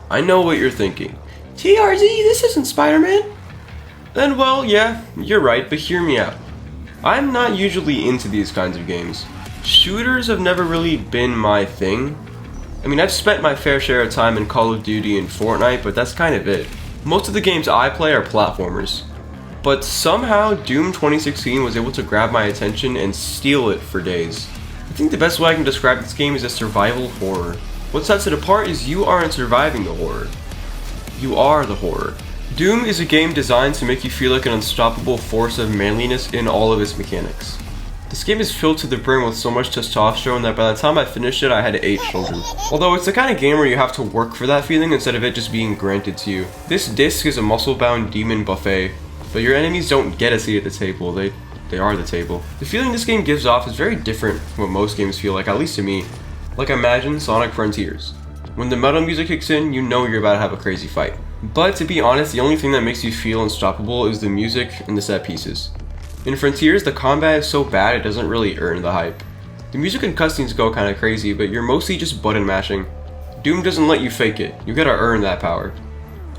I know what you're thinking. TRZ, this isn't Spider-Man. Then well, yeah, you're right, but hear me out. I'm not usually into these kinds of games. Shooters have never really been my thing. I mean, I've spent my fair share of time in Call of Duty and Fortnite, but that's kind of it. Most of the games I play are platformers. But somehow, Doom 2016 was able to grab my attention and steal it for days. I think the best way I can describe this game is a survival horror. What sets it apart is you aren't surviving the horror. You are the horror. Doom is a game designed to make you feel like an unstoppable force of manliness in all of its mechanics. This game is filled to the brim with so much testosterone that by the time I finished it, I had 8 children. Although it's the kind of game where you have to work for that feeling instead of it just being granted to you. This disc is a muscle-bound demon buffet, but your enemies don't get a seat at the table, they are the table. The feeling this game gives off is very different from what most games feel like, at least to me. Like imagine Sonic Frontiers. When the metal music kicks in, you know you're about to have a crazy fight. But to be honest, the only thing that makes you feel unstoppable is the music and the set pieces. In Frontiers, the combat is so bad it doesn't really earn the hype. The music and cutscenes go kinda crazy, but you're mostly just button mashing. Doom doesn't let you fake it, you gotta earn that power.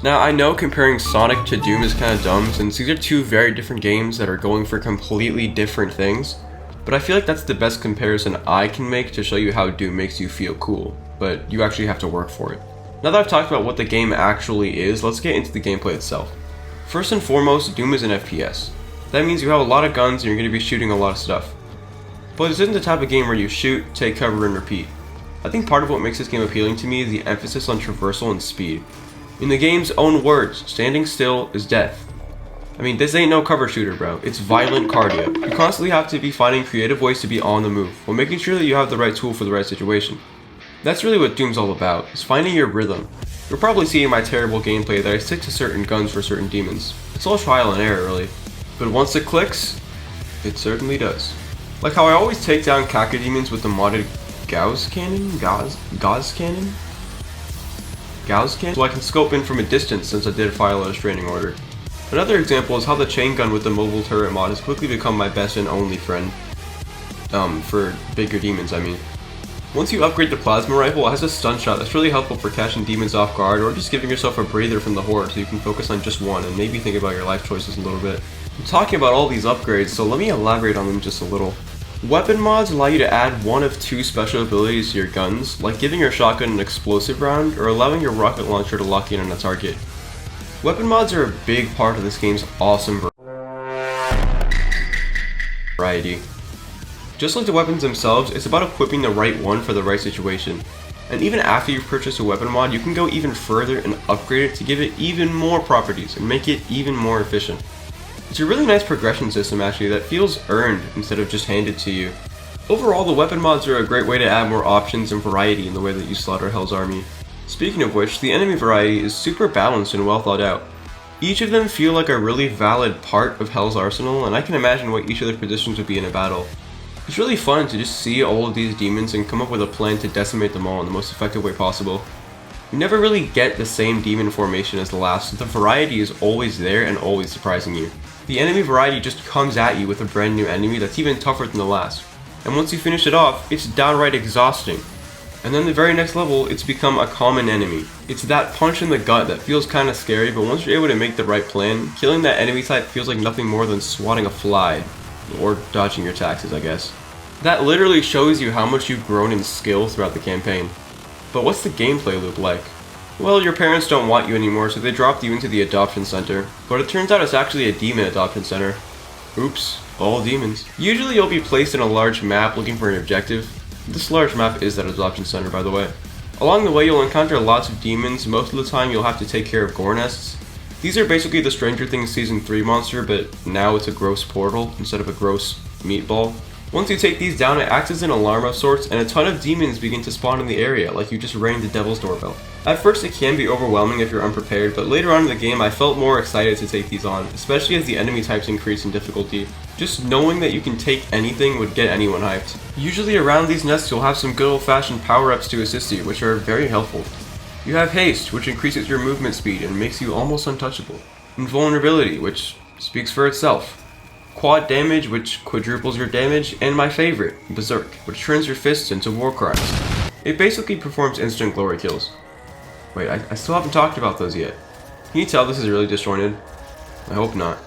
Now I know comparing Sonic to Doom is kinda dumb since these are two very different games that are going for completely different things, but I feel like that's the best comparison I can make to show you how Doom makes you feel cool, but you actually have to work for it. Now that I've talked about what the game actually is, let's get into the gameplay itself. First and foremost, Doom is an FPS. That means you have a lot of guns and you're going to be shooting a lot of stuff. But this isn't the type of game where you shoot, take cover, and repeat. I think part of what makes this game appealing to me is the emphasis on traversal and speed. In the game's own words, standing still is death. I mean, this ain't no cover shooter, bro. It's violent cardio. You constantly have to be finding creative ways to be on the move, while making sure that you have the right tool for the right situation. That's really what Doom's all about, is finding your rhythm. You're probably seeing my terrible gameplay that I stick to certain guns for certain demons. It's all trial and error, really. But once it clicks, it certainly does. Like how I always take down cacodemons with the modded Gauss cannon? Gauss cannon? So I can scope in from a distance since I did file a restraining order. Another example is how the chain gun with the mobile turret mod has quickly become my best and only friend. For bigger demons, I mean. Once you upgrade the plasma rifle, it has a stun shot that's really helpful for catching demons off guard or just giving yourself a breather from the horde so you can focus on just one and maybe think about your life choices a little bit. I'm talking about all these upgrades, so let me elaborate on them just a little. Weapon mods allow you to add one of 2 special abilities to your guns, like giving your shotgun an explosive round or allowing your rocket launcher to lock in on a target. Weapon mods are a big part of this game's awesome variety. Just like the weapons themselves, it's about equipping the right one for the right situation. And even after you've purchased a weapon mod, you can go even further and upgrade it to give it even more properties and make it even more efficient. It's a really nice progression system actually that feels earned instead of just handed to you. Overall, the weapon mods are a great way to add more options and variety in the way that you slaughter Hell's Army. Speaking of which, the enemy variety is super balanced and well thought out. Each of them feel like a really valid part of Hell's arsenal, and I can imagine what each of their positions would be in a battle. It's really fun to just see all of these demons and come up with a plan to decimate them all in the most effective way possible. You never really get the same demon formation as the last, so the variety is always there and always surprising you. The enemy variety just comes at you with a brand new enemy that's even tougher than the last. And once you finish it off, it's downright exhausting. And then the very next level, it's become a common enemy. It's that punch in the gut that feels kinda scary, but once you're able to make the right plan, killing that enemy type feels like nothing more than swatting a fly. Or dodging your taxes, I guess. That literally shows you how much you've grown in skill throughout the campaign. But what's the gameplay loop like? Well, your parents don't want you anymore, so they dropped you into the adoption center. But it turns out it's actually a demon adoption center. Oops, all demons. Usually you'll be placed in a large map looking for an objective. This large map is that adoption center, by the way. Along the way you'll encounter lots of demons. Most of the time you'll have to take care of gore nests. These are basically the Stranger Things Season 3 monster, but now it's a gross portal instead of a gross meatball. Once you take these down, it acts as an alarm of sorts, and a ton of demons begin to spawn in the area, like you just rang the devil's doorbell. At first it can be overwhelming if you're unprepared, but later on in the game I felt more excited to take these on, especially as the enemy types increase in difficulty. Just knowing that you can take anything would get anyone hyped. Usually around these nests you'll have some good old-fashioned power-ups to assist you, which are very helpful. You have haste, which increases your movement speed and makes you almost untouchable. Invulnerability, which speaks for itself. Quad damage, which quadruples your damage, and my favorite, Berserk, which turns your fists into war cries. It basically performs instant glory kills. Wait, I still haven't talked about those yet. Can you tell this is really disjointed? I hope not.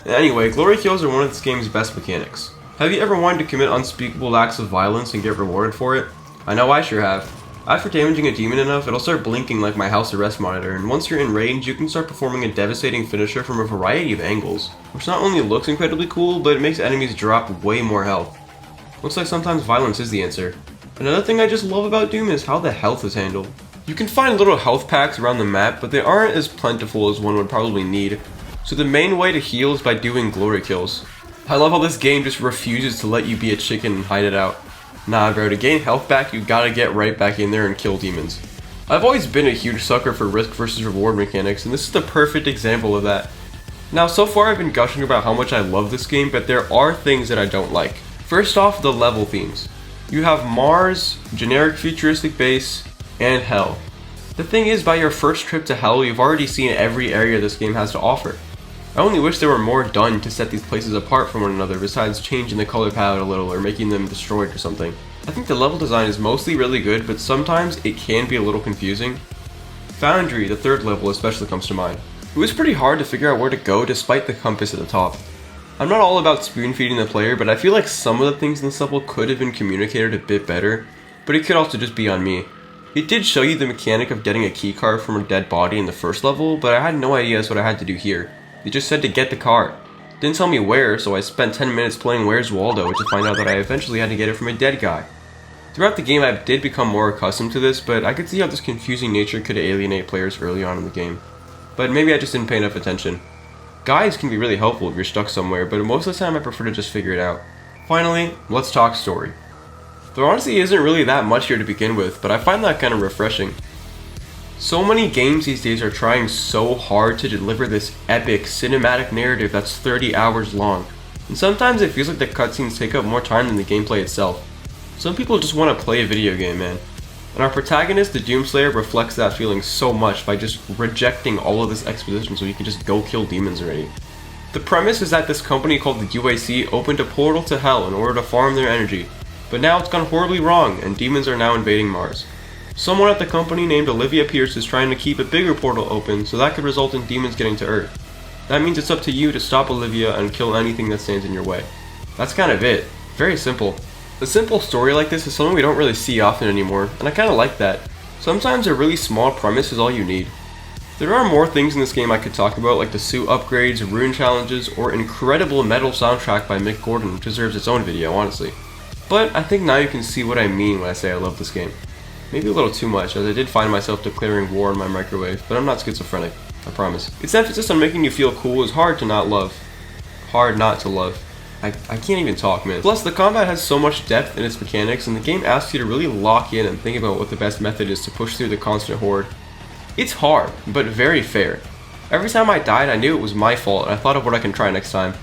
Anyway, glory kills are one of this game's best mechanics. Have you ever wanted to commit unspeakable acts of violence and get rewarded for it? I know I sure have. After damaging a demon enough, it'll start blinking like my house arrest monitor, and once you're in range, you can start performing a devastating finisher from a variety of angles, which not only looks incredibly cool, but it makes enemies drop way more health. Looks like sometimes violence is the answer. Another thing I just love about Doom is how the health is handled. You can find little health packs around the map, but they aren't as plentiful as one would probably need, so the main way to heal is by doing glory kills. I love how this game just refuses to let you be a chicken and hide it out. Nah bro, to gain health back, you gotta get right back in there and kill demons. I've always been a huge sucker for risk versus reward mechanics, and this is the perfect example of that. Now, so far I've been gushing about how much I love this game, but there are things that I don't like. First off, the level themes. You have Mars, generic futuristic base, and Hell. The thing is, by your first trip to Hell, you've already seen every area this game has to offer. I only wish there were more done to set these places apart from one another besides changing the color palette a little or making them destroyed or something. I think the level design is mostly really good, but sometimes it can be a little confusing. Foundry, the third level, especially comes to mind. It was pretty hard to figure out where to go despite the compass at the top. I'm not all about spoon feeding the player, but I feel like some of the things in this level could have been communicated a bit better, but it could also just be on me. It did show you the mechanic of getting a keycard from a dead body in the first level, but I had no idea that's what I had to do here. It just said to get the card. Didn't tell me where, so I spent 10 minutes playing Where's Waldo to find out that I eventually had to get it from a dead guy. Throughout the game I did become more accustomed to this, but I could see how this confusing nature could alienate players early on in the game. But maybe I just didn't pay enough attention. Guides can be really helpful if you're stuck somewhere, but most of the time I prefer to just figure it out. Finally, let's talk story. There honestly isn't really that much here to begin with, but I find that kind of refreshing. So many games these days are trying so hard to deliver this epic cinematic narrative that's 30 hours long, and sometimes it feels like the cutscenes take up more time than the gameplay itself. Some people just want to play a video game, man. And our protagonist, the Doomslayer, reflects that feeling so much by just rejecting all of this exposition so he can just go kill demons already. The premise is that this company called the UAC opened a portal to Hell in order to farm their energy, but now it's gone horribly wrong and demons are now invading Mars. Someone at the company named Olivia Pierce is trying to keep a bigger portal open so that could result in demons getting to Earth. That means it's up to you to stop Olivia and kill anything that stands in your way. That's kind of it. Very simple. A simple story like this is something we don't really see often anymore, and I kind of like that. Sometimes a really small premise is all you need. There are more things in this game I could talk about, like the suit upgrades, rune challenges, or incredible metal soundtrack by Mick Gordon, which deserves its own video, honestly. But I think now you can see what I mean when I say I love this game. Maybe a little too much, as I did find myself declaring war on my microwave, but I'm not schizophrenic, I promise. Its emphasis on making you feel cool is hard not to love. I can't even talk, man. Plus, the combat has so much depth in its mechanics, and the game asks you to really lock in and think about what the best method is to push through the constant horde. It's hard, but very fair. Every time I died, I knew it was my fault, and I thought of what I can try next time.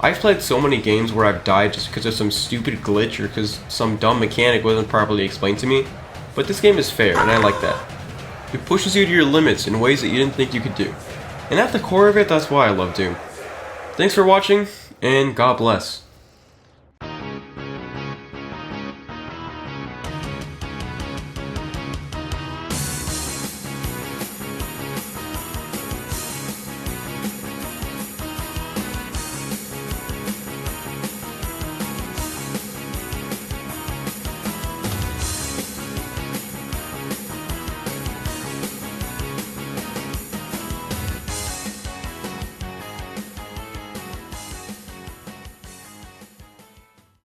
I've played so many games where I've died just because of some stupid glitch or because some dumb mechanic wasn't properly explained to me, but this game is fair, and I like that. It pushes you to your limits in ways that you didn't think you could do. And at the core of it, that's why I love Doom. Thanks for watching, and God bless.